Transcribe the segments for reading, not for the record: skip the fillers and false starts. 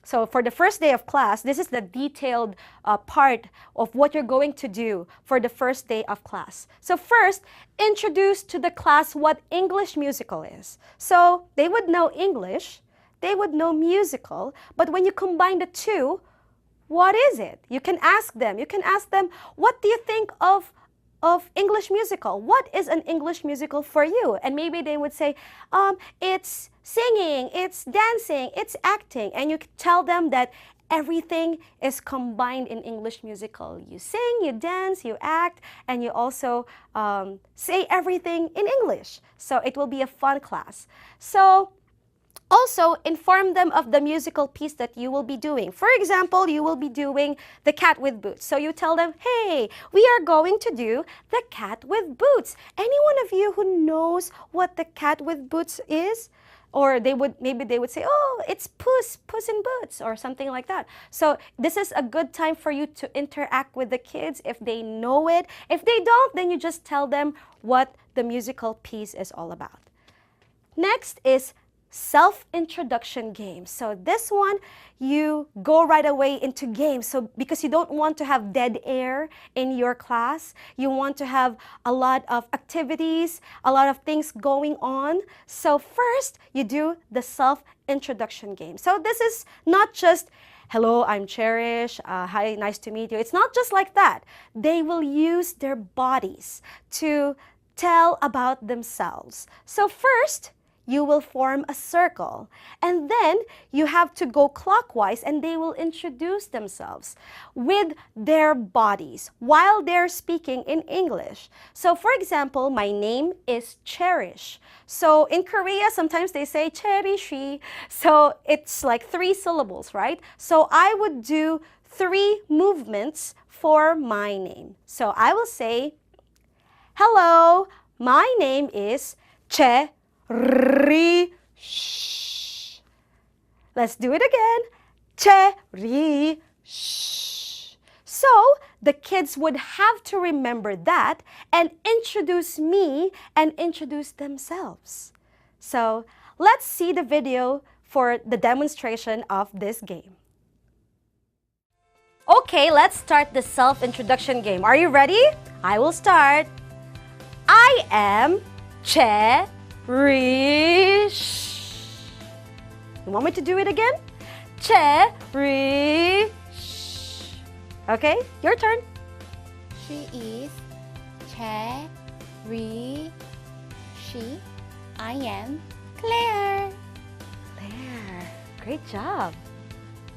So for the first day of class, this is the detailed part of what you're going to do for the first day of class. So first, introduce to the class what English musical is. So they would know English, they would know musical, but when you combine the two, what is it? You can ask them. What do you think of English musical? What is an English musical for you? And maybe they would say, it's singing, it's dancing, it's acting. And you tell them that everything is combined in English musical. You sing, you dance, you act, and you also say everything in English. So it will be a fun class. So also, inform them of the musical piece that you will be doing. For example, you will be doing The Cat with Boots. So you tell them, hey, we are going to do The Cat with Boots. Any one of you who knows what The Cat with Boots is? Or maybe they would say, oh, it's Puss in Boots, or something like that. So this is a good time for you to interact with the kids if they know it. If they don't, then you just tell them what the musical piece is all about. Next is self-introduction game. So this one, you go right away into games. So because you don't want to have dead air in your class, you want to have a lot of activities, a lot of things going on. So first, you do the self-introduction game. So this is not just, hello, I'm Cherish, hi, nice to meet you. It's not just like that. They will use their bodies to tell about themselves. So first, you will form a circle, and then you have to go clockwise, and they will introduce themselves with their bodies while they're speaking in English. So for example, my name is Cherish. So in Korea, sometimes they say Cherishi. So it's like 3 syllables, right? So I would do 3 movements for my name. So I will say, hello, my name is Cherish. Let's do it again. Cherish. So the kids would have to remember that and introduce me and introduce themselves. So let's see the video for the demonstration of this game. Okay, let's start the self-introduction game. Are you ready? I will start. I am Cherish. You want me to do it again? Cherish. Okay, your turn. She is Cherish. I am Claire. Claire, great job.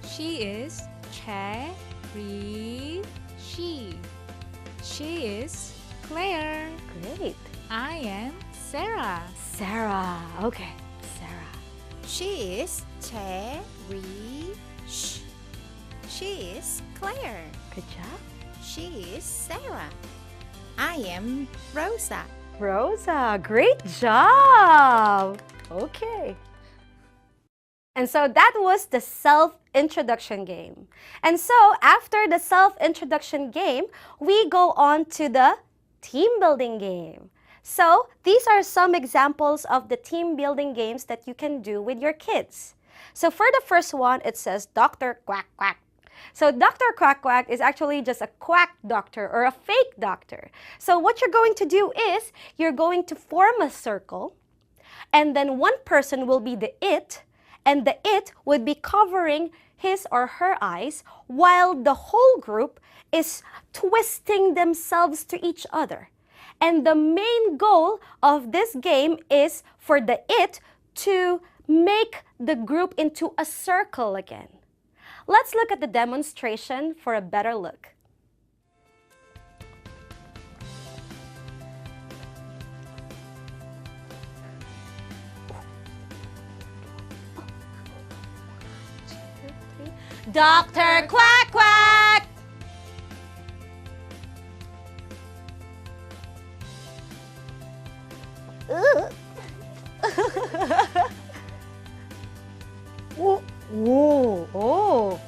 She is Cherish. She is Claire. Great. I am Sarah. Sarah, okay, Sarah. She is Cherish. She is Claire. Good job. She is Sarah. I am Rosa. Rosa, great job. Okay. And so that was the self-introduction game. And so after the self-introduction game, we go on to the team building game. So these are some examples of the team building games that you can do with your kids. So for the first one, it says Dr. Quack Quack. So Dr. Quack Quack is actually just a quack doctor or a fake doctor. So what you're going to do is you're going to form a circle, and then one person will be the it, and the it would be covering his or her eyes while the whole group is twisting themselves to each other. And the main goal of this game is for the it to make the group into a circle again. Let's look at the demonstration for a better look. Dr. Quack Quack! Whoa, whoa, oh.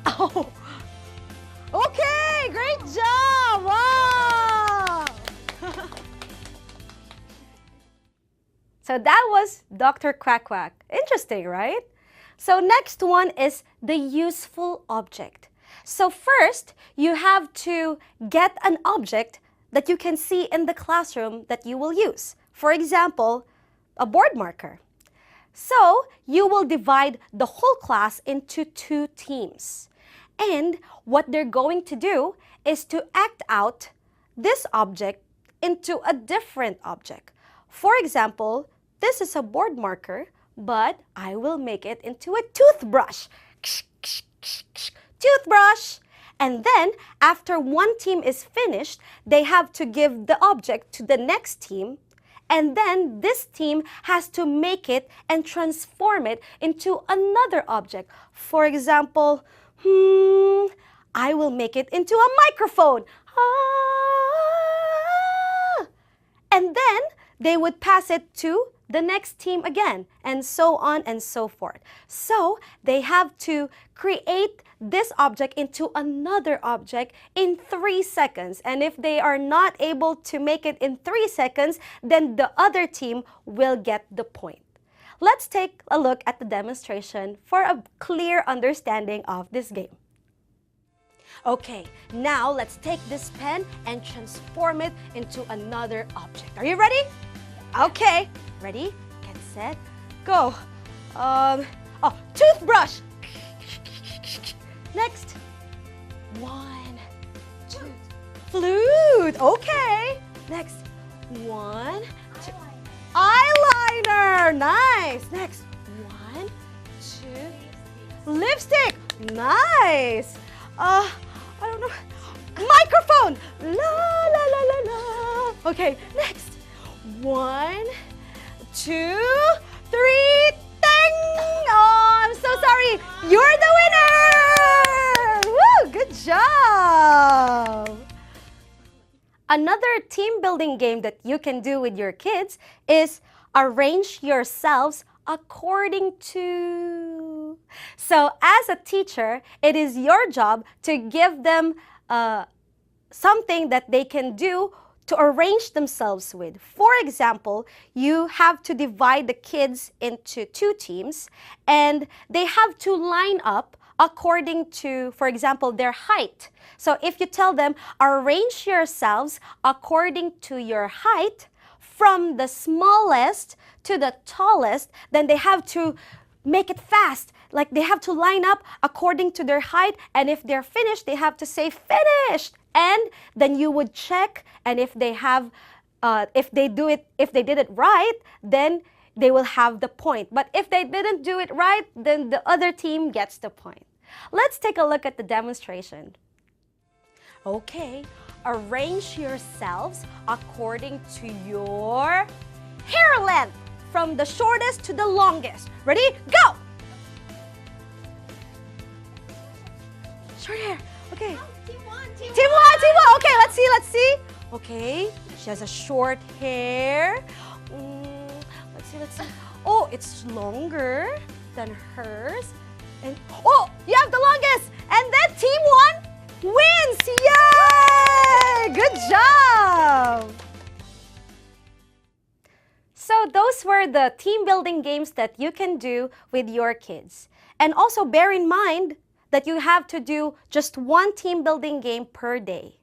Oh. Okay, great job. Wow. So that was Dr. Quack Quack. Interesting, right? So next one is the useful object. So first, you have to get an object that you can see in the classroom that you will use. For example, a board marker. So you will divide the whole class into 2 teams. And what they're going to do is to act out this object into a different object. For example, this is a board marker, but I will make it into a toothbrush. Toothbrush! And then, after one team is finished, they have to give the object to the next team. And then this team has to make it and transform it into another object. For example, I will make it into a microphone. And then they would pass it to the next team again, and so on and so forth. So they have to create this object into another object in 3 seconds. And if they are not able to make it in 3 seconds, then the other team will get the point. Let's take a look at the demonstration for a clear understanding of this game. Okay, now let's take this pen and transform it into another object. Are you ready? Okay, ready, get set, go. Toothbrush. Next. 1, 2. Flute. Okay. Next. 1, 2. Eyeliner. Nice. Next. 1, 2. Lipstick. Nice. I don't know. Microphone. La la la la la. Okay. Next. 1, 2, 3. Ding! Oh, I'm so sorry. You're the winner! Woo! Good job! Another team building game that you can do with your kids is arrange yourselves according to. So as a teacher, it is your job to give them something that they can do to arrange themselves with. For example, you have to divide the kids into 2 teams, and they have to line up according to, for example, their height. So if you tell them, arrange yourselves according to your height from the smallest to the tallest, then they have to make it fast. Like they have to line up according to their height, and if they're finished, they have to say finished. And then you would check, and if they have, if they did it right, then they will have the point. But if they didn't do it right, then the other team gets the point. Let's take a look at the demonstration. Okay, arrange yourselves according to your hair length, from the shortest to the longest. Ready? Go! Short hair. Okay. Team one. Okay, let's see. Okay, she has a short hair. Let's see. Oh, it's longer than hers. And oh, you have the longest. And then team 1 wins. Yay! Good job. So those were the team building games that you can do with your kids. And also bear in mind that you have to do just 1 team building game per day.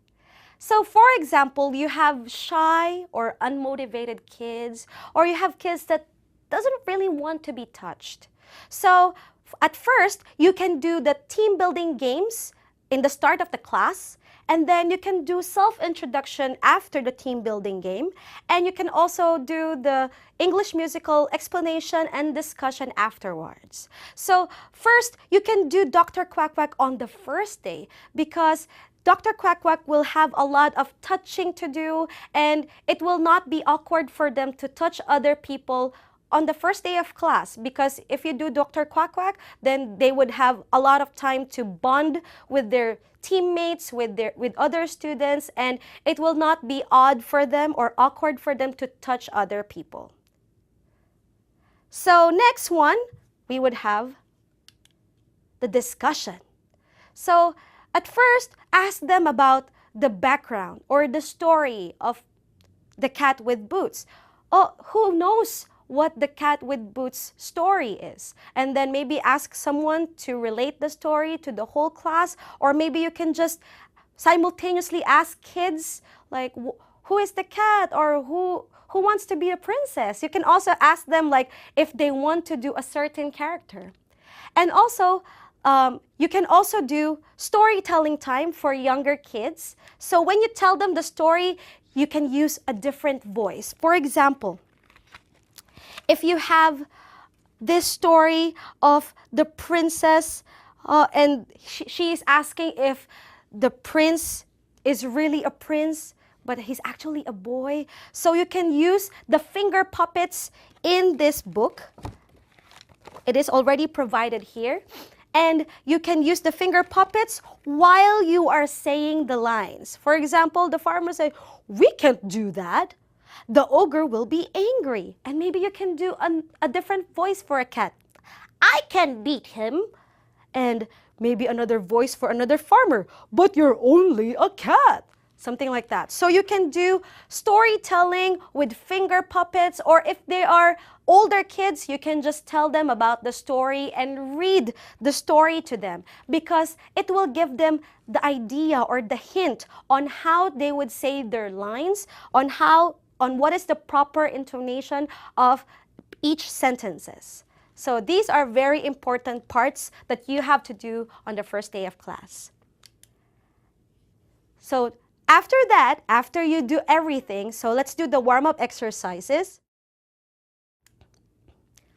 So for example, you have shy or unmotivated kids, or you have kids that doesn't really want to be touched. So at first, you can do the team building games in the start of the class, and then you can do self-introduction after the team building game, and you can also do the English musical explanation and discussion afterwards. So first, you can do Dr. Quack Quack on the first day, because Dr. Quack Quack will have a lot of touching to do, and it will not be awkward for them to touch other people on the first day of class, because if you do Dr. Quack Quack, then they would have a lot of time to bond with their teammates, with other students, and it will not be odd for them or awkward for them to touch other people. So next one, we would have the discussion. So at first, ask them about the background or the story of the cat with boots. Oh, who knows what the cat with boots story is. And then maybe ask someone to relate the story to the whole class, or maybe you can just simultaneously ask kids like, who is the cat, or who wants to be a princess? You can also ask them like if they want to do a certain character. And also, you can also do storytelling time for younger kids. So when you tell them the story, you can use a different voice. For example, if you have this story of the princess and she is asking if the prince is really a prince, but he's actually a boy. So you can use the finger puppets in this book. It is already provided here. And you can use the finger puppets while you are saying the lines. For example, the farmer says, "We can't do that. The ogre will be angry." And maybe you can do a different voice for a cat. "I can beat him." And maybe another voice for another farmer. "But you're only a cat." Something like that. So you can do storytelling with finger puppets, or if they are older kids, you can just tell them about the story and read the story to them, because it will give them the idea or the hint on how they would say their lines, on what is the proper intonation of each sentences. So these are very important parts that you have to do on the first day of class. So after that, after you do everything, so let's do the warm-up exercises.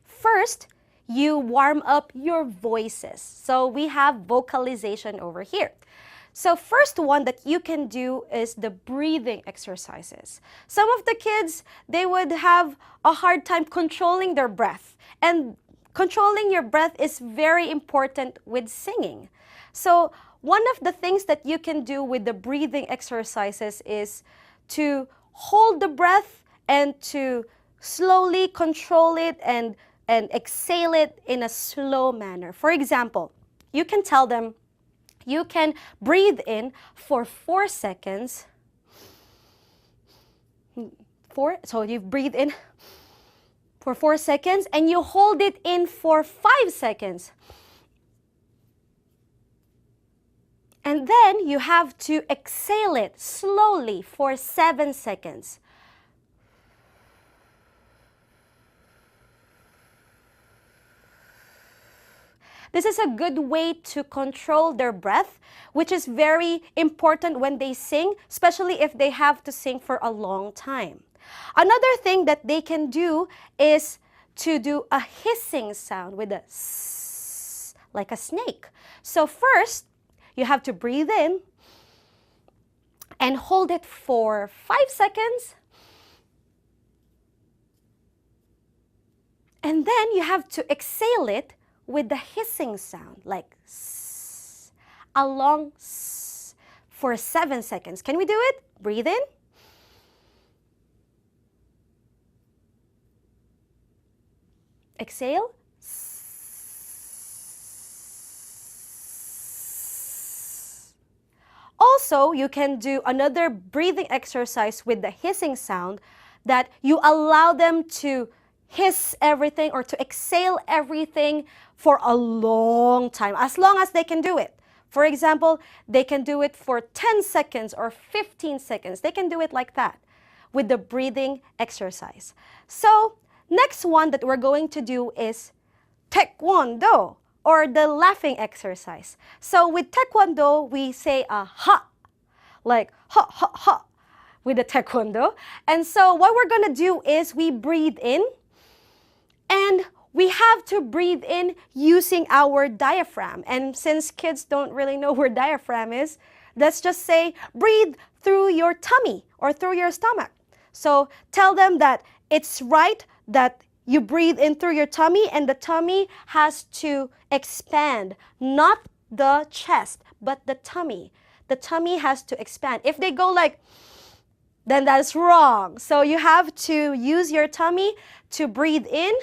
First, you warm up your voices. So we have vocalization over here. So first one that you can do is the breathing exercises. Some of the kids, they would have a hard time controlling their breath. And controlling your breath is very important with singing. So one of the things that you can do with the breathing exercises is to hold the breath and to slowly control it and exhale it in a slow manner. For example, you can tell them, you can breathe in for 4 seconds. So you breathe in for 4 seconds and you hold it in for 5 seconds. And then you have to exhale it slowly for 7 seconds. This is a good way to control their breath, which is very important when they sing, especially if they have to sing for a long time. Another thing that they can do is to do a hissing sound with a s, like a snake. So first, you have to breathe in and hold it for 5 seconds. And then you have to exhale it with the hissing sound, like s, a long s, for 7 seconds. Can we do it? Breathe in. Exhale. Also, you can do another breathing exercise with the hissing sound, that you allow them to hiss everything or to exhale everything for a long time, as long as they can do it. For example, they can do it for 10 seconds or 15 seconds. They can do it like that with the breathing exercise. So, next one that we're going to do is taekwondo, or the laughing exercise. So with taekwondo, we say a ha, like ha, ha, ha, with the taekwondo. And so what we're gonna do is we breathe in, and we have to breathe in using our diaphragm. And since kids don't really know where diaphragm is, let's just say breathe through your tummy or through your stomach. So tell them that it's right that you breathe in through your tummy, and the tummy has to expand, not the chest, but the tummy. The tummy has to expand. If they go like, then that's wrong. So you have to use your tummy to breathe in.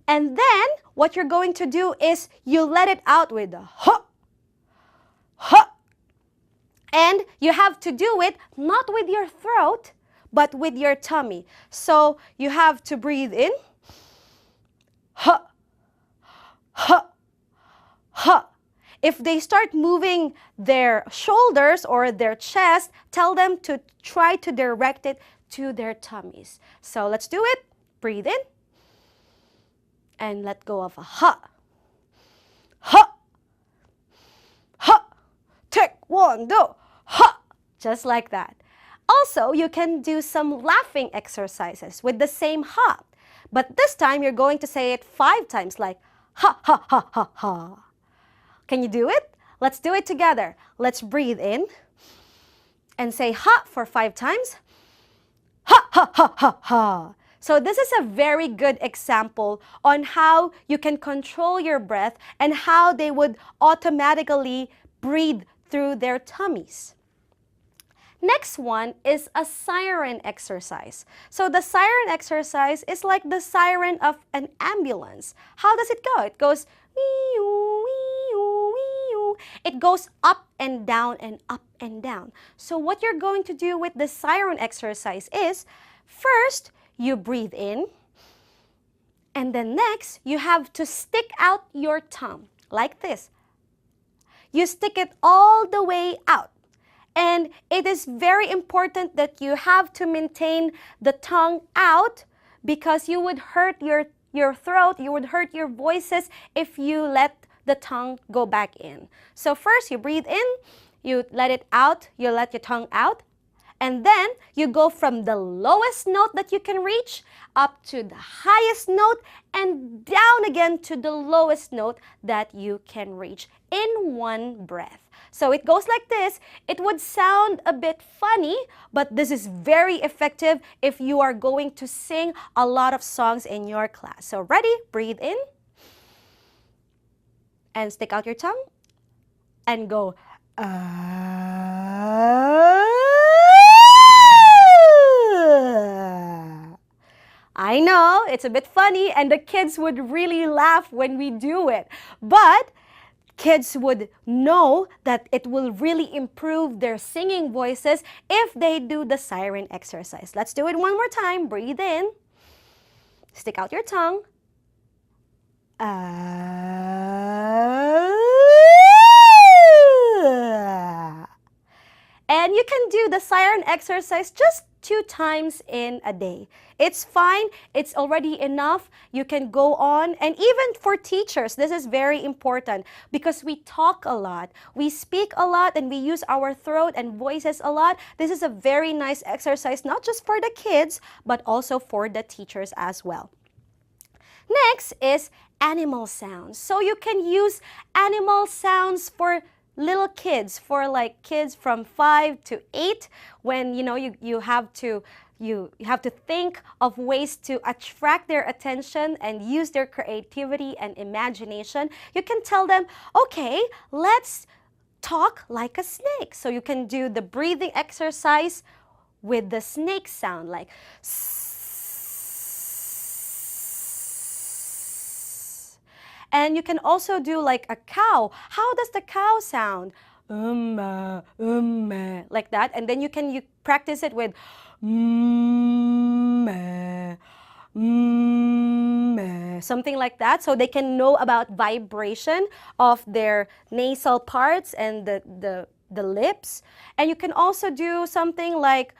And then what you're going to do is you let it out with a ha, ha. And you have to do it not with your throat, but with your tummy. So you have to breathe in. Ha, ha, ha. If they start moving their shoulders or their chest, tell them to try to direct it to their tummies. So let's do it. Breathe in. And let go of a ha. Ha. Ha. Take one, two. Ha. Just like that. Also, you can do some laughing exercises with the same ha. But this time, you're going to say it 5 times, like ha, ha, ha, ha, ha. Can you do it? Let's do it together. Let's breathe in and say ha for 5 times. Ha, ha, ha, ha, ha. So this is a very good example on how you can control your breath and how they would automatically breathe through their tummies. Next one is a siren exercise. So the siren exercise is like the siren of an ambulance. How does it go? It goes wee-oo, wee-oo, wee-oo. It goes up and down and up and down. So what you're going to do with the siren exercise is, first, you breathe in, and then next, you have to stick out your tongue like this. You stick it all the way out. And it is very important that you have to maintain the tongue out because you would hurt your throat, you would hurt your voices if you let the tongue go back in. So first, you breathe in, you let it out, you let your tongue out, and then you go from the lowest note that you can reach up to the highest note and down again to the lowest note that you can reach in one breath. So it goes like this. It would sound a bit funny, but this is very effective if you are going to sing a lot of songs in your class. So ready? Breathe in and stick out your tongue and go I know, it's a bit funny and the kids would really laugh when we do it. But kids would know that it will really improve their singing voices if they do the siren exercise. Let's do it one more time. Breathe in. Stick out your tongue. And you can do the siren exercise just 2 times in a day. It's fine. It's already enough. You can go on. And even for teachers, this is very important because we talk a lot. We speak a lot and we use our throat and voices a lot. This is a very nice exercise, not just for the kids, but also for the teachers as well. Next is animal sounds. So you can use animal sounds for little kids, for like kids from 5 to 8, when you have to think of ways to attract their attention and use their creativity and imagination. You can tell them, okay, let's talk like a snake. So you can do the breathing exercise with the snake sound, like and you can also do like a cow. How does the cow sound? Like that. And then you practice it with something like that, so they can know about vibration of their nasal parts and the lips. And you can also do something like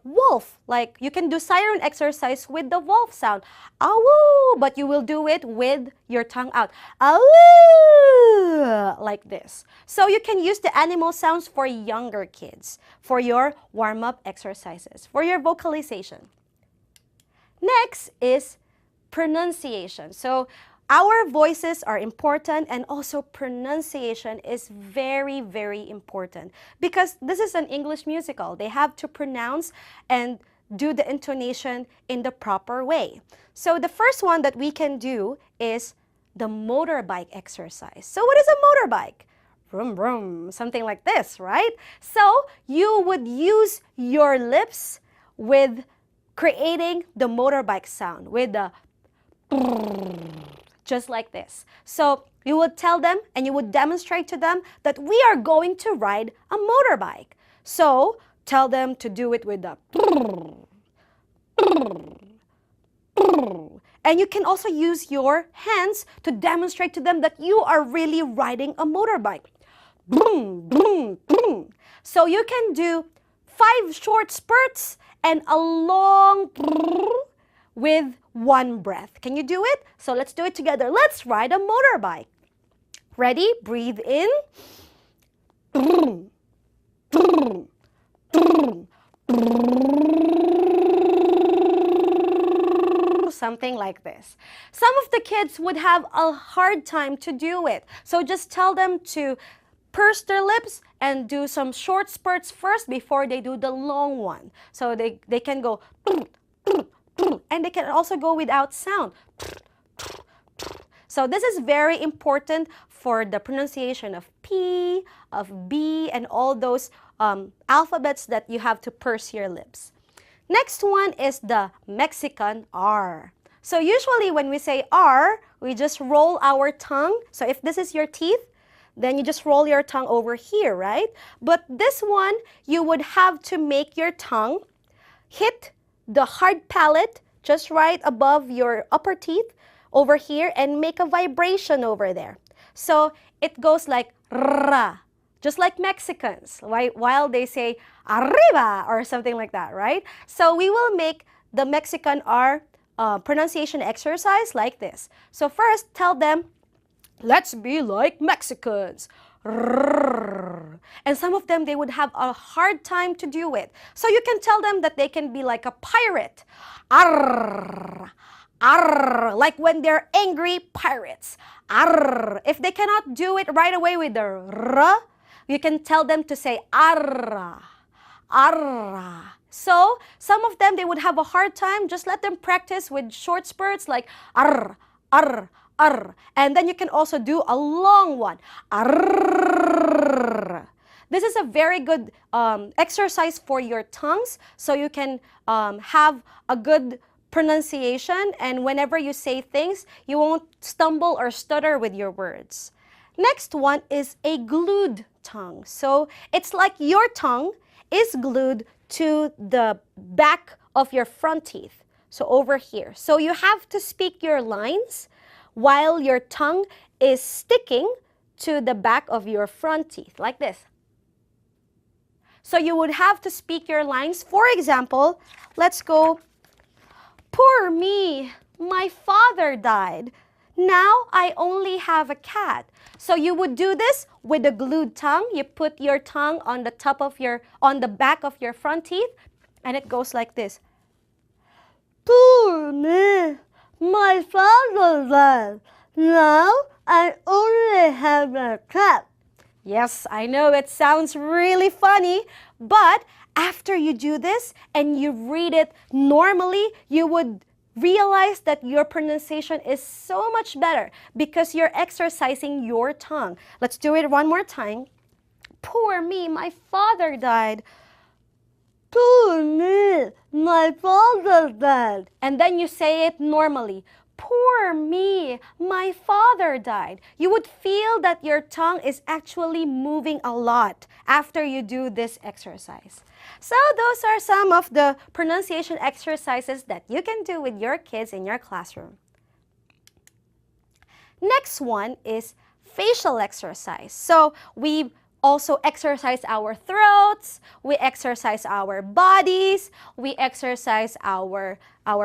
wolf. Like you can do siren exercise with the wolf sound. Awoo! But you will do it with your tongue out. Awoo! Like this. So you can use the animal sounds for younger kids, for your warm-up exercises, for your vocalization. Next is pronunciation. So our voices are important, and also pronunciation is very, very important because this is an English musical. They have to pronounce and do the intonation in the proper way. So the first one that we can do is the motorbike exercise. So what is a motorbike? Vroom, vroom, something like this, right? So you would use your lips with creating the motorbike sound with the just like this. So you would tell them and you would demonstrate to them that we are going to ride a motorbike. So tell them to do it with the And you can also use your hands to demonstrate to them that you are really riding a motorbike. So you can do 5 short spurts and a long with one breath. Can you do it? So let's do it together. Let's ride a motorbike. Ready? Breathe in. Something like this. Some of the kids would have a hard time to do it. So just tell them to purse their lips and do some short spurts first before they do the long one. So they can go and they can also go without sound. So this is very important for the pronunciation of P, of B, and all those alphabets that you have to purse your lips. Next one is the Mexican R. So usually when we say R, we just roll our tongue. So if this is your teeth, then you just roll your tongue over here, right? But this one, you would have to make your tongue hit the hard palate just right above your upper teeth over here and make a vibration over there. So it goes like ra, just like Mexicans, right? While they say arriba or something like that, right? So we will make the Mexican R pronunciation exercise like this. So first, tell them, let's be like Mexicans. And some of them, they would have a hard time to do it. So you can tell them that they can be like a pirate. Arr, arr, like when they're angry pirates. Arr. If they cannot do it right away with the r, you can tell them to say arra, arra. So some of them, they would have a hard time. Just let them practice with short spurts like arr, arr, arr. And then you can also do a long one. Arr. This is a very good exercise for your tongues, so you can have a good pronunciation, and whenever you say things, you won't stumble or stutter with your words. Next one is a glued tongue. So it's like your tongue is glued to the back of your front teeth. So over here. So you have to speak your lines while your tongue is sticking to the back of your front teeth, like this. So you would have to speak your lines. For example, let's go, poor me, my father died. Now I only have a cat. So you would do this with a glued tongue. You put your tongue on the top of on the back of your front teeth, and it goes like this. Poor me, my father died. Now I only have a cat. Yes, I know it sounds really funny, but after you do this and you read it normally, you would realize that your pronunciation is so much better because you're exercising your tongue. Let's do it one more time. Poor me, my father died. Poor me, my father died. And then you say it normally. Poor me, my father died. You would feel that your tongue is actually moving a lot after you do this exercise. So those are some of the pronunciation exercises that you can do with your kids in your classroom. Next one is facial exercise. So we also exercise our throats, we exercise our bodies, we exercise our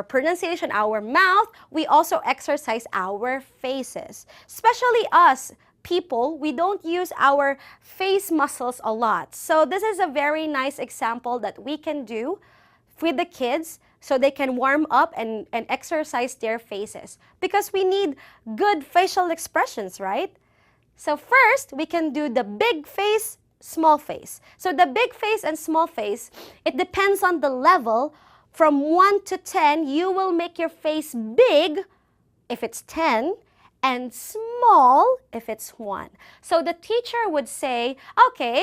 pronunciation, our mouth, we also exercise our faces. Especially us people, we don't use our face muscles a lot. So this is a very nice example that we can do with the kids so they can warm up and exercise their faces. Because we need good facial expressions, right? So first, we can do the big face, small face. So the big face and small face, it depends on the level. From 1 to 10, you will make your face big if it's 10 and small if it's 1. So the teacher would say, okay,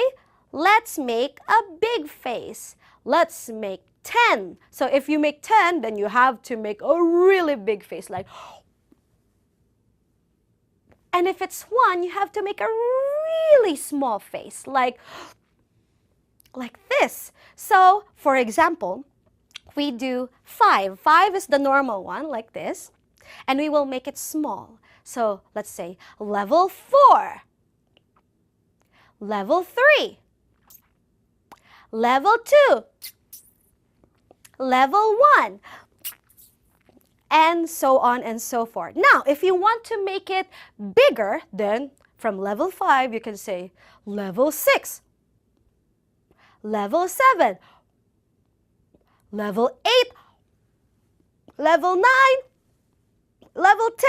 let's make a big face. Let's make 10. So if you make 10, then you have to make a really big face, like. And if it's 1, you have to make a really small face, like this. So, for example, we do 5. 5 is the normal one, like this. And we will make it small. So let's say level 4, level 3, level 2, level 1, and so on and so forth. Now, if you want to make it bigger, then from level 5, you can say level 6, level 7, level 8, level 9, level 10,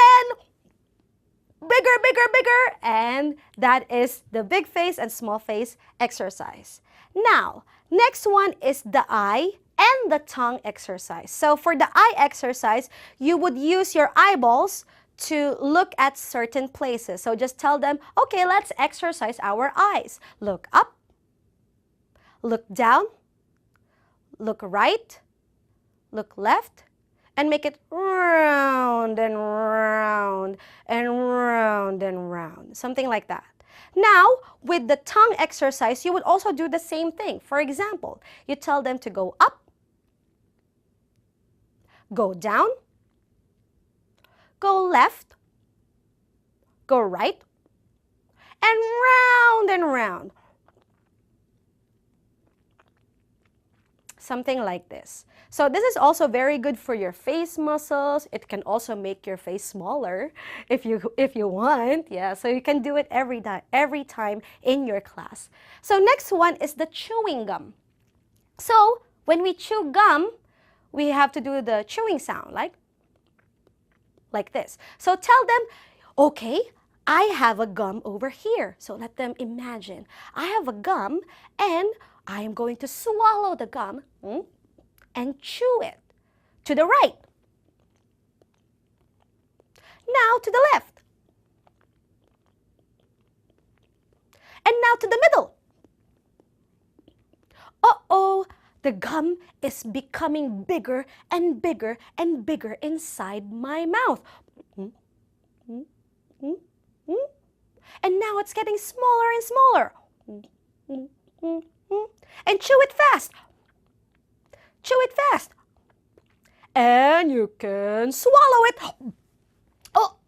bigger, bigger, bigger, and that is the big face and small face exercise. Now, next one is the eye and the tongue exercise. So for the eye exercise, you would use your eyeballs to look at certain places. So just tell them, okay, let's exercise our eyes. Look up, look down, look right, look left, and make it round and round and round and round. Something like that. Now, with the tongue exercise, you would also do the same thing. For example, you tell them to go up, go down, go left, go right, and round. Something like this. So this is also very good for your face muscles. It can also make your face smaller if you want. Yeah, so you can do it every time in your class. So next one is the chewing gum. So when we chew gum, we have to do the chewing sound like this. So tell them, okay, I have a gum over here. So let them imagine, I have a gum and I am going to swallow the gum and chew it to the right. Now to the left. And now to the middle. Uh-oh, the gum is becoming bigger and bigger and bigger inside my mouth. And now it's getting smaller and smaller. And chew it fast. Chew it fast. And you can swallow it. Oh,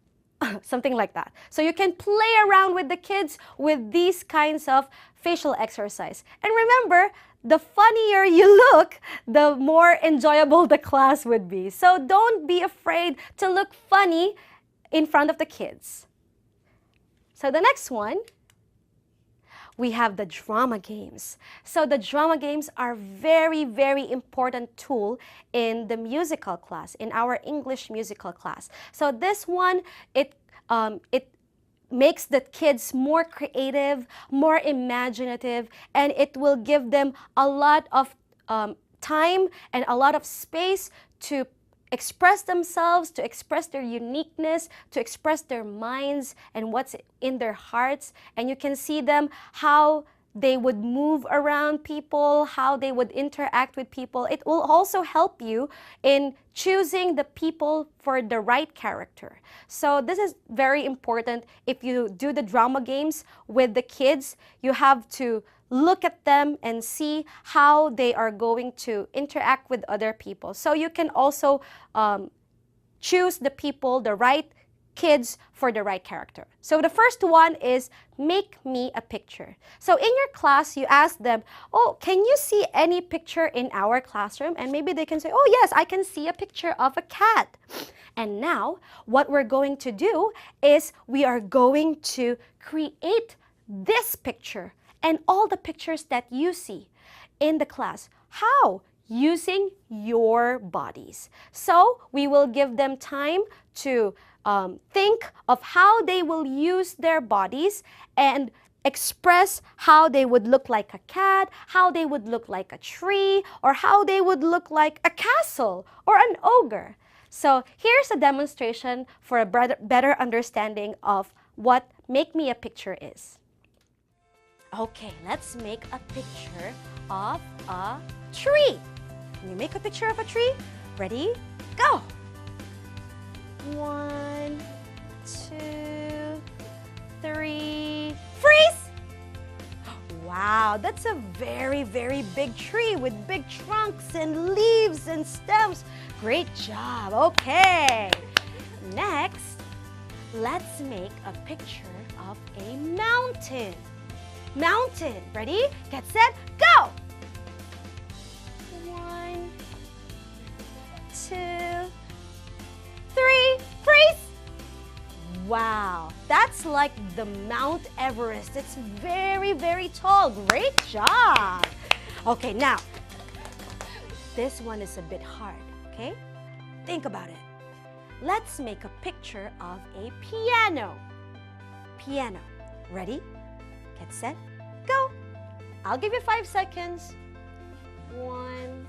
something like that. So you can play around with the kids with these kinds of facial exercise. And remember, the funnier you look, the more enjoyable the class would be. So don't be afraid to look funny in front of the kids. So the next one, we have the drama games. So the drama games are very, very important tool in the musical class, in our English musical class. So this one, it makes the kids more creative, more imaginative, and it will give them a lot of time and a lot of space to express themselves, to express their uniqueness, to express their minds and what's in their hearts. And you can see them, how they would move around people, how they would interact with people. It will also help you in choosing the people for the right character. So this is very important. If you do the drama games with the kids, you have to look at them and see how they are going to interact with other people. So you can also choose the people, the right kids for the right character. So the first one is make me a picture. So in your class, you ask them, oh, can you see any picture in our classroom? And maybe they can say, oh yes, I can see a picture of a cat. And now what we're going to do is we are going to create this picture and all the pictures that you see in the class. How? Using your bodies. So we will give them time to think of how they will use their bodies and express how they would look like a cat, how they would look like a tree, or how they would look like a castle or an ogre. So here's a demonstration for a better understanding of what Make Me a Picture is. Okay, let's make a picture of a tree. Can you make a picture of a tree? Ready? Go! 1, 2, 3, freeze! Wow, that's a very, very big tree with big trunks and leaves and stems. Great job. Okay. Next, let's make a picture of a mountain. Mountain. Ready? Get set, go! 1, 2, 3, freeze! Wow, that's like the Mount Everest. It's very, very tall. Great job. Okay, now, this one is a bit hard, okay? Think about it. Let's make a picture of a piano. Piano. Ready? Get set, go. I'll give you 5 seconds. 1,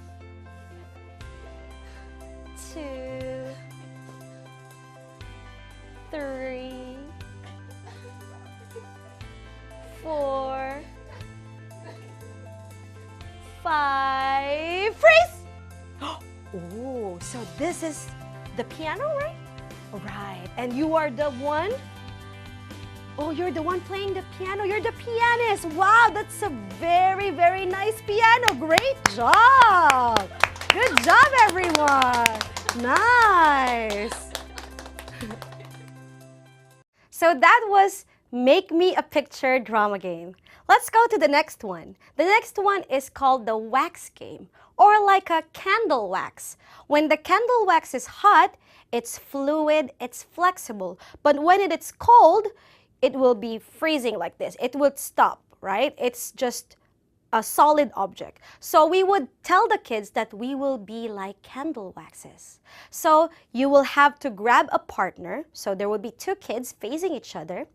2, 3, 4, 5, freeze! Oh, so this is the piano, right? Right, and you are the one? Oh, you're the one playing the piano. You're the pianist. Wow, that's a very, very nice piano. Great job. Good job, everyone. Nice. So that was Make Me a Picture drama game. Let's go to the next one. The next one is called the wax game, or like a candle wax. When the candle wax is hot, it's fluid, it's flexible. But when it is cold, it will be freezing like this. It would stop, right? It's just a solid object. So we would tell the kids that we will be like candle waxes. So you will have to grab a partner. So there would be 2 kids facing each other,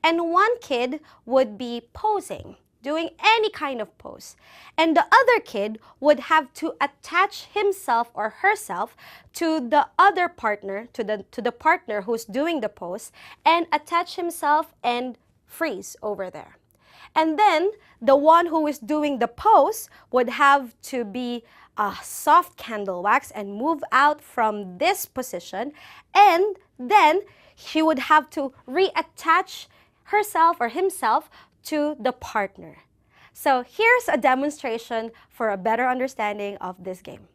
and 1 kid would be posing, doing any kind of pose. And the other kid would have to attach himself or herself to the other partner, to the partner who's doing the pose, and attach himself and freeze over there. And then the one who is doing the pose would have to be a soft candle wax and move out from this position, and then he would have to reattach herself or himself to the partner. So here's a demonstration for a better understanding of this game.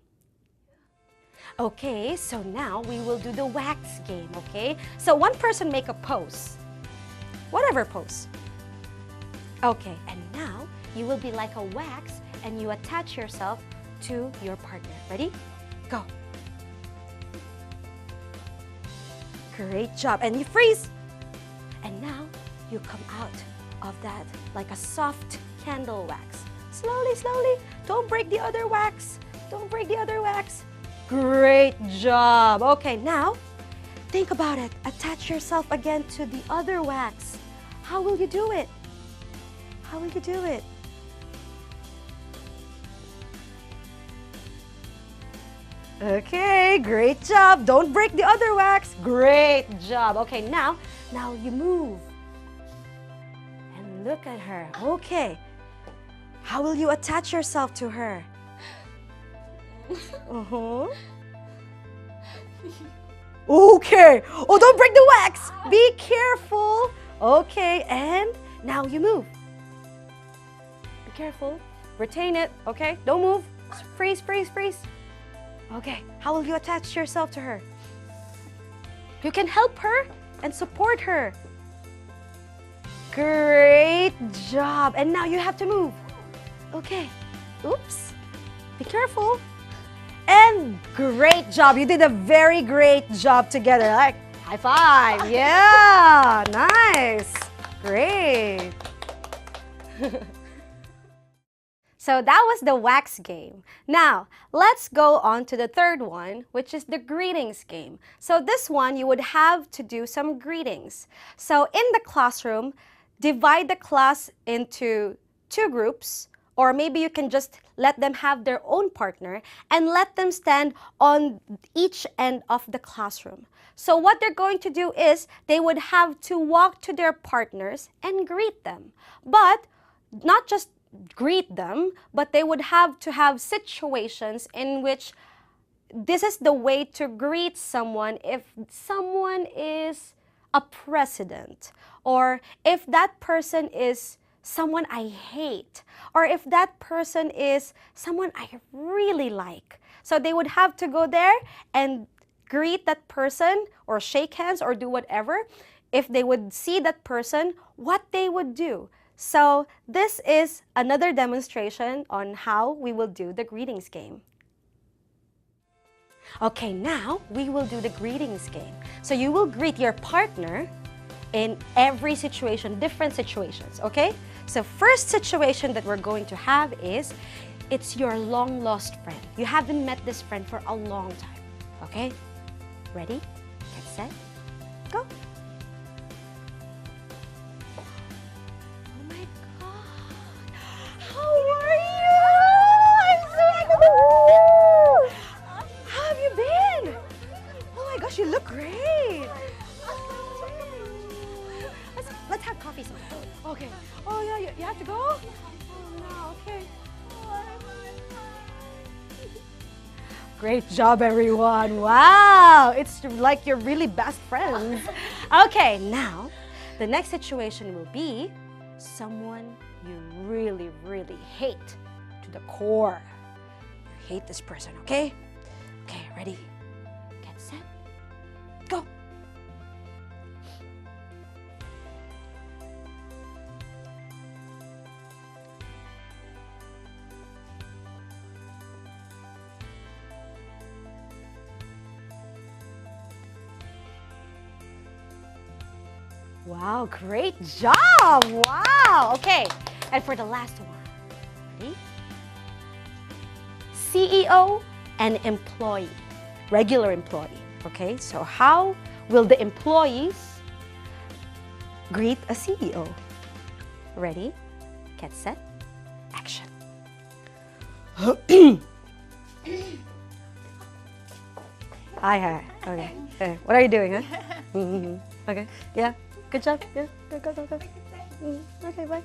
Okay, so now we will do the wax game, okay? So one person make a pose, whatever pose. Okay, and now you will be like a wax and you attach yourself to your partner. Ready? Go. Great job. And you freeze. And now you come out of that like a soft candle wax. Slowly, slowly. Don't break the other wax. Don't break the other wax. Great job. Okay, now think about it. Attach yourself again to the other wax. How will you do it? How will you do it? Okay, great job. Don't break the other wax. Great job. Okay, now you move. And look at her. Okay. How will you attach yourself to her? Okay. Oh, don't break the wax. Be careful. Okay, and now you move. Be careful. Retain it. Okay, don't move. Freeze, freeze, freeze. Okay, how will you attach yourself to her? You can help her and support her. Great job. And now you have to move. Okay. Oops. Be careful. And great job. You did a very great job together. Like, high five. Yeah. Nice. Great. So that was the wax game. Now, let's go on to the third one, which is the greetings game. So this one, you would have to do some greetings. So in the classroom, divide the class into 2 groups, or maybe you can just let them have their own partner and let them stand on each end of the classroom. So what they're going to do is they would have to walk to their partners and greet them. But not just greet them, but they would have to have situations in which this is the way to greet someone if someone is a president, or if that person is someone I hate, or if that person is someone I really like. So they would have to go there and greet that person or shake hands or do whatever. If they would see that person, what they would do. So this is another demonstration on how we will do the greetings game. Okay, now we will do the greetings game. So you will greet your partner in every situation, different situations, okay? So first situation that we're going to have is, it's your long-lost friend. You haven't met this friend for a long time, okay? Ready, get set, go. Oh my God, how are you? I'm so excited. How have you been? Oh my gosh, you look great. Let's have coffee sometime. Okay. Oh yeah, you have to go? Oh no, okay. Great job, everyone. Wow, it's like you're really best friends. Okay, now the next situation will be someone you really, really hate to the core. You hate this person, okay? Okay, ready? Get set, go. Wow, great job! Wow! Okay, and for the last one, ready? CEO and employee, regular employee. Okay, so how will the employees greet a CEO? Ready, get set, action. Hi. Okay. Hey, what are you doing, huh? Okay. Yeah. Good job. Yeah. Go. Okay. Bye.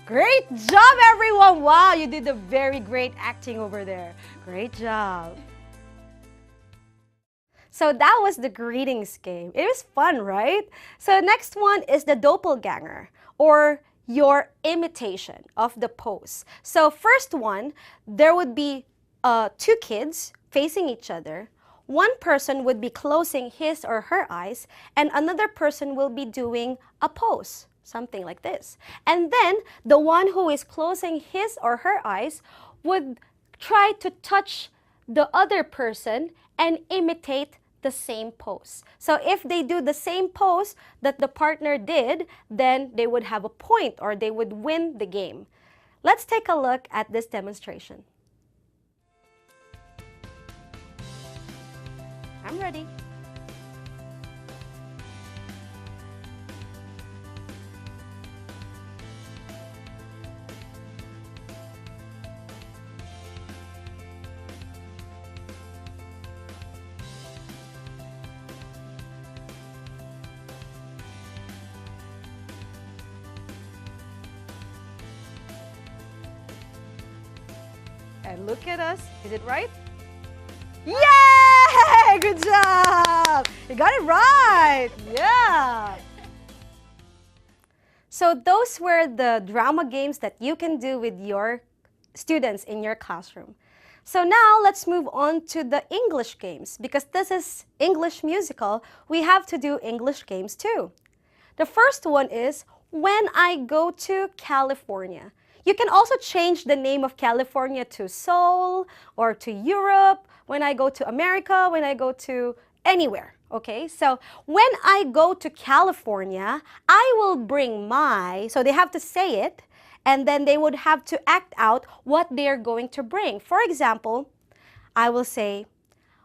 Great job, everyone. Wow, you did a very great acting over there. Great job. So that was the greetings game. It was fun, right? So next one is the doppelganger, or your imitation of the pose. So first one, there would be two kids facing each other. One person would be closing his or her eyes, and another person will be doing a pose, something like this. And then the one who is closing his or her eyes would try to touch the other person and imitate the same pose. So if they do the same pose that the partner did, then they would have a point, or they would win the game. Let's take a look at this demonstration. I'm ready. And look at us. Is it right? Yay! Good job! You got it right! Yeah! So those were the drama games that you can do with your students in your classroom. So now let's move on to the English games. Because this is English musical, we have to do English games too. The first one is When I Go to California. You can also change the name of California to Seoul or to Europe. When I go to America, when I go to anywhere, okay? So when I go to California, I will bring my, so they have to say it, and then they would have to act out what they're going to bring. For example, I will say,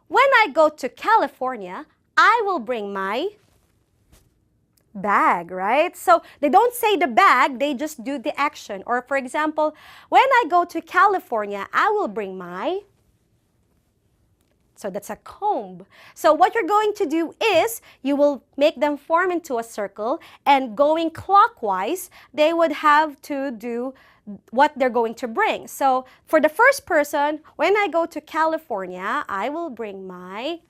when I go to California, I will bring my bag, right? So they don't say the bag, they just do the action. Or for example, when I go to California, I will bring my, so that's a comb. So what you're going to do is, you will make them form into a circle, and going clockwise, they would have to do what they're going to bring. So for the first person, when I go to California, I will bring my,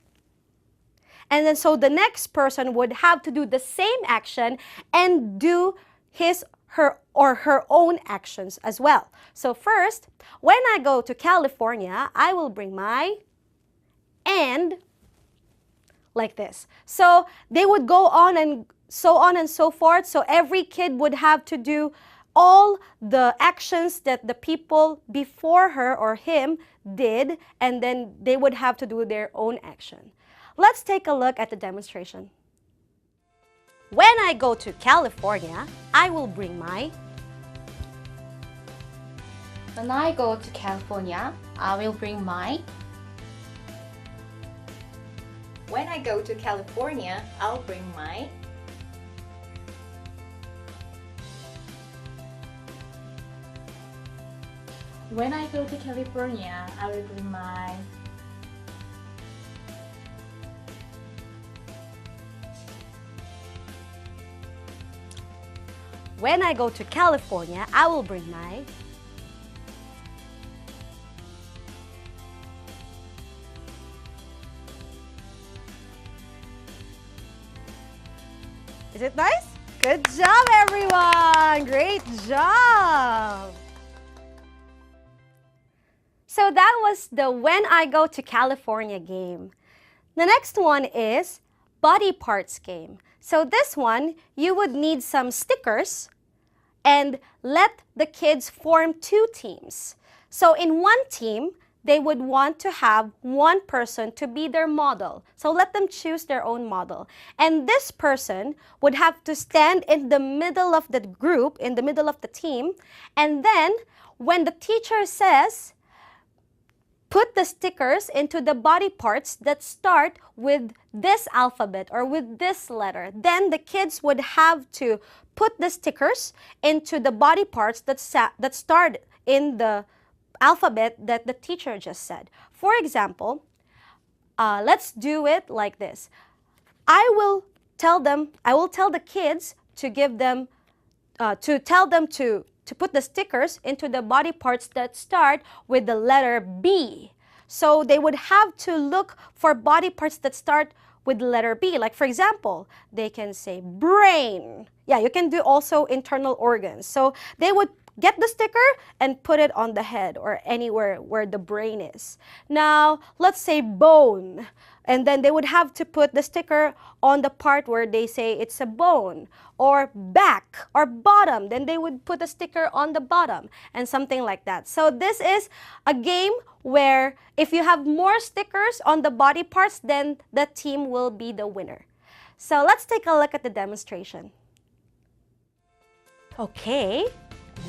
And then so the next person would have to do the same action and do his, her, or her own actions as well. So first, when I go to California, I will bring my and like this. So they would go on and so forth. So every kid would have to do all the actions that the people before her or him did, and then they would have to do their own action. Let's take a look at the demonstration. When I go to California, I will bring my. When I go to California, I will bring my. When I go to California, I'll bring my. When I go to California, I will bring my. When I go to California, I will bring my. Is it nice? Good job, everyone! Great job! So that was the When I Go to California game. The next one is body parts game. So this one, you would need some stickers and let the kids form two teams. So in one team, they would want to have one person to be their model. So let them choose their own model. And this person would have to stand in the middle of the group, in the middle of the team. And then when the teacher says, put the stickers into the body parts that start with this alphabet or with this letter, then the kids would have to put the stickers into the body parts that start in the alphabet that the teacher just said. For example, let's do it like this. I will tell the kids to give them, to put the stickers into the body parts that start with the letter B. So they would have to look for body parts that start with the letter B. Like for example, they can say brain. Yeah, you can do also internal organs. So they would get the sticker and put it on the head or anywhere where the brain is. Now, let's say bone. And then they would have to put the sticker on the part where they say it's a bone. Or back or bottom. Then they would put a sticker on the bottom and something like that. So this is a game where if you have more stickers on the body parts, then the team will be the winner. So let's take a look at the demonstration. Okay.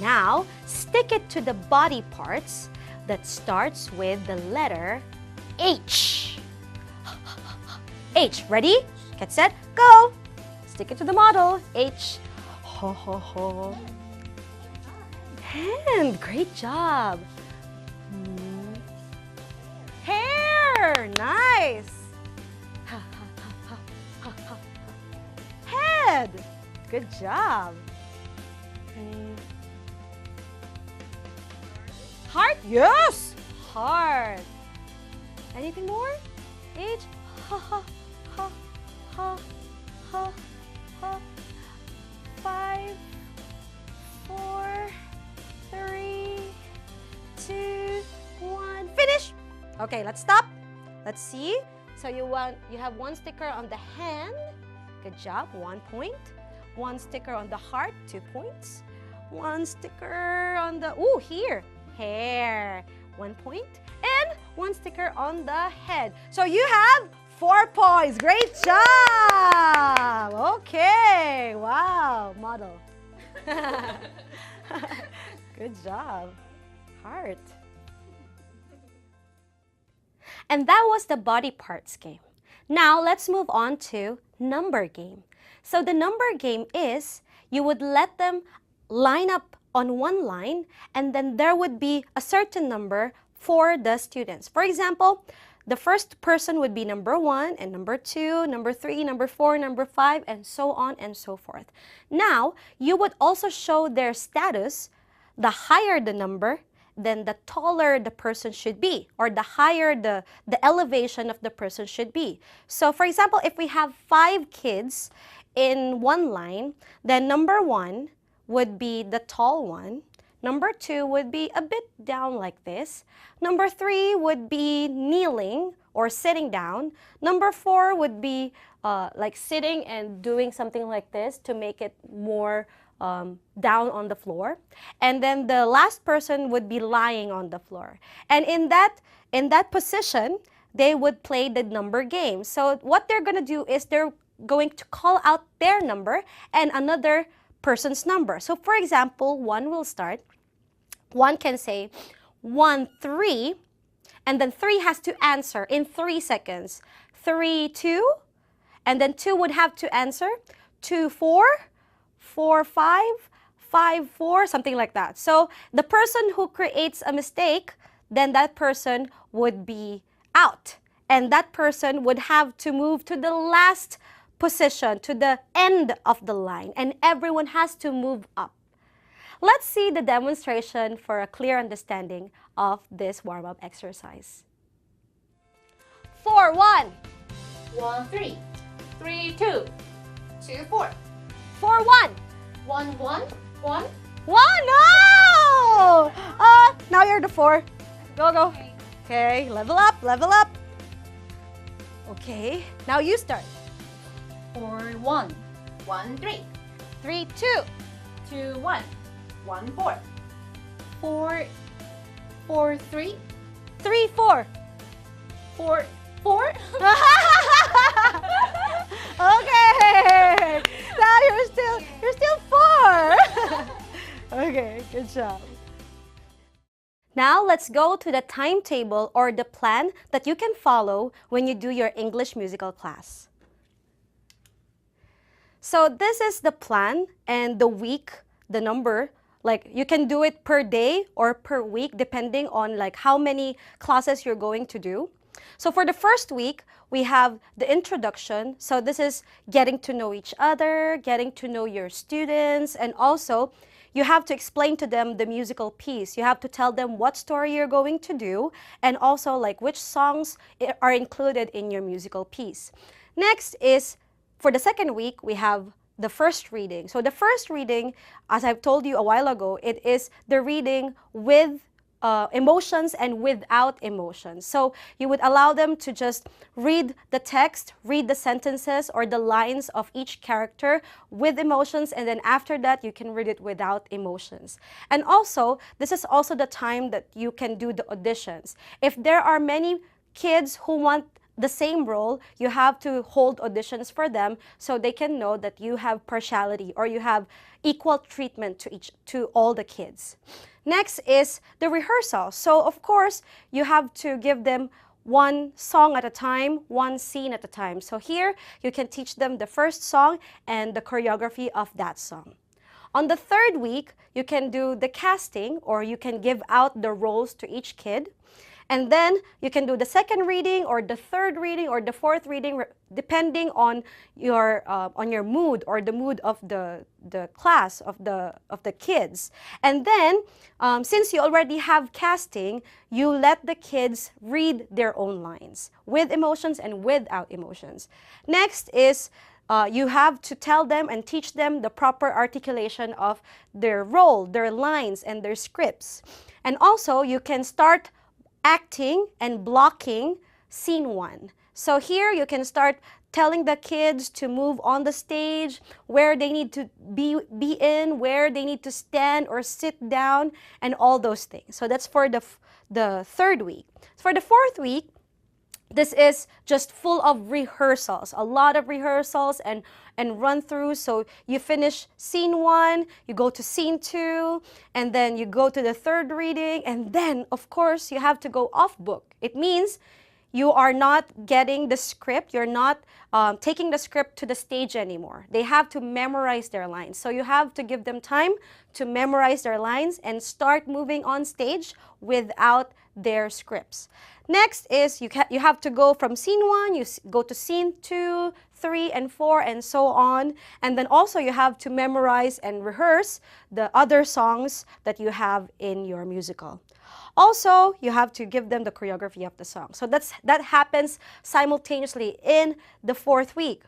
Now, stick it to the body parts that starts with the letter H. H. Ready? Get set, go! Stick it to the model. H. Ho, ho, ho. Hand. Great job. Hair. Nice. Ha, ha, ha, ha, ha, ha. Head. Good job. Heart? Yes! Heart. Anything more? H. Ha, ha, ha, ha, ha, ha. 5, 4, 3, 2, 1. Finish! Okay, let's stop. Let's see. So you have one sticker on the hand. Good job. 1 point. One sticker on the heart. 2 points. One sticker on the, here. Hair, 1 point, and one sticker on the head. So you have 4 points. Great job. Okay. Wow. Model. Good job. Heart. And that was the body parts game. Now let's move on to number game. So the number game is you would let them line up on one line, and then there would be a certain number for the students. For example, the first person would be number 1, and number 2, number 3, number 4, number 5, and so on and so forth. Now, you would also show their status. The higher the number, then the taller the person should be, or the higher the elevation of the person should be. So for example, if we have 5 kids in one line, then number 1 would be the tall one. Number 2 would be a bit down like this. Number 3 would be kneeling or sitting down. Number 4 would be like sitting and doing something like this to make it more down on the floor. And then the last person would be lying on the floor. And in that position, they would play the number game. So what they're going to do is they're going to call out their number and another person's number. So for example, 1 will start. 1 can say 1, 3, and then 3 has to answer in 3 seconds. 3, 2, and then 2 would have to answer 2, 4, 4, 5, 5, 4, something like that. So the person who creates a mistake, then that person would be out. And that person would have to move to the last position, to the end of the line. And everyone has to move up. Let's see the demonstration for a clear understanding of this warm-up exercise. 4, 1. 1, 3. 3, 2. 2, 4. 4, 1. 1, 1. 1. 1, no! Now you're the 4. Go, go. Okay, level up, level up. Okay, now you start. 4, 1. 1, 3. 3, 2. 2, 1. 1, 4. 4, 4, 3. 3, 4. 4, 4. Okay. Now you're still 4. Okay, good job. Now let's go to the timetable or the plan that you can follow when you do your English musical class. So this is the plan and the week, the number. Like you can do it per day or per week depending on like how many classes you're going to do. So for the first week, we have the introduction. So this is getting to know each other, getting to know your students, and also you have to explain to them the musical piece. You have to tell them what story you're going to do and also like which songs are included in your musical piece. Next is, for the second week, we have the first reading. So the first reading, as I've told you a while ago, it is the reading with emotions and without emotions. So you would allow them to just read the text, read the sentences or the lines of each character with emotions, and then after that you can read it without emotions. And also, this is also the time that you can do the auditions. If there are many kids who want the same role, you have to hold auditions for them so they can know that you have partiality or you have equal treatment to all the kids. Next is the rehearsal. So of course, you have to give them one song at a time, one scene at a time. So here, you can teach them the first song and the choreography of that song. On the third week, you can do the casting or you can give out the roles to each kid. And then you can do the second reading or the third reading or the fourth reading depending on your mood or the mood of the class, of the kids. And then since you already have casting, you let the kids read their own lines with emotions and without emotions. Next is you have to tell them and teach them the proper articulation of their role, their lines, and their scripts. And also you can start acting and blocking scene 1. So here you can start telling the kids to move on the stage, where they need to be in, where they need to stand or sit down, and all those things. So that's for the third week. For the fourth week, this is just full of rehearsals, a lot of rehearsals and run-throughs. So you finish scene 1, you go to scene 2, and then you go to the third reading, and then, of course, you have to go off-book. It means you are not getting the script, you're not taking the script to the stage anymore. They have to memorize their lines. So you have to give them time to memorize their lines and start moving on stage without their scripts. Next is you have to go from scene 1, you go to scene 2, 3, and 4, and so on. And then also you have to memorize and rehearse the other songs that you have in your musical. Also, you have to give them the choreography of the song. So that happens simultaneously in the 4th week.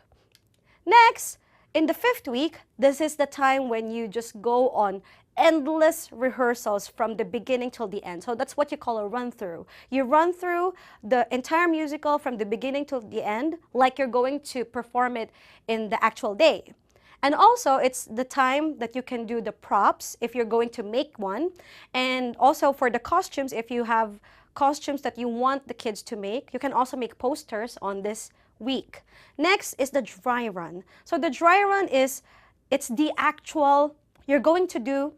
Next, in the 5th week, this is the time when you just go on endless rehearsals from the beginning till the end. So that's what you call a run-through. You run through the entire musical from the beginning till the end, like you're going to perform it in the actual day. And also, it's the time that you can do the props if you're going to make one. And also for the costumes, if you have costumes that you want the kids to make, you can also make posters on this week. Next is the dry run. So the dry run it's the actual, you're going to do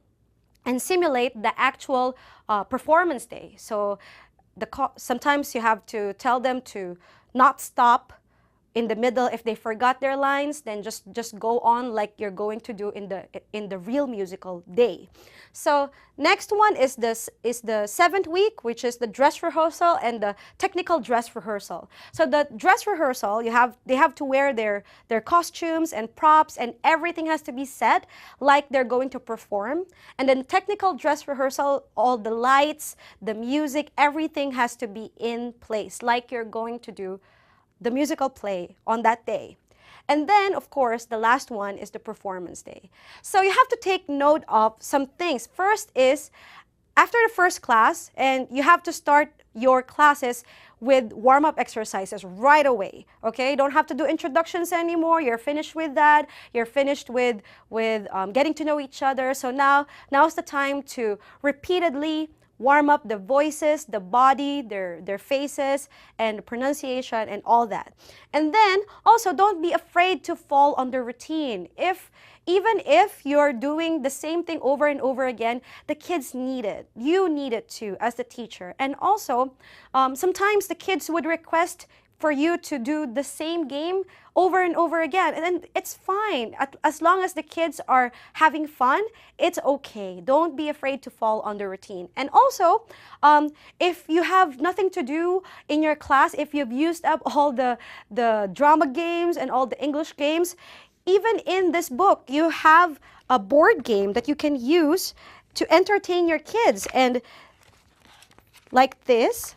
and simulate the actual performance day. So sometimes you have to tell them to not stop in the middle. If they forgot their lines, then just go on like you're going to do in the real musical day. So next one is the 7th week, which is the dress rehearsal and the technical dress rehearsal. So the dress rehearsal, they have to wear their costumes and props, and everything has to be set like they're going to perform. And then technical dress rehearsal, all the lights, the music, everything has to be in place like you're going to do the musical play on that day. And then, of course, the last one is the performance day. So you have to take note of some things. First is, after the first class, and you have to start your classes with warm-up exercises right away, okay? You don't have to do introductions anymore. You're finished with that. You're finished with getting to know each other. So now's the time to repeatedly warm up the voices, the body, their faces, and the pronunciation and all that. And then also don't be afraid to fall under routine. Even if you're doing the same thing over and over again, the kids need it. You need it too as the teacher. And also, sometimes the kids would request for you to do the same game over and over again. And then it's fine. As long as the kids are having fun, it's okay. Don't be afraid to fall under routine. And also, if you have nothing to do in your class, if you've used up all the drama games and all the English games, even in this book, you have a board game that you can use to entertain your kids. And like this,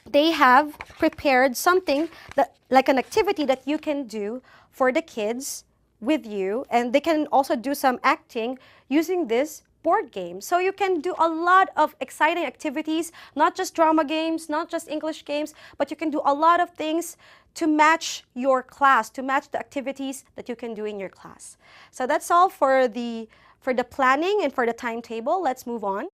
they have prepared something like an activity that you can do for the kids with you, and they can also do some acting using this board game. So you can do a lot of exciting activities, not just drama games, not just English games, but you can do a lot of things to match your class, to match the activities that you can do in your class. So that's all for the planning and for the timetable. Let's move on.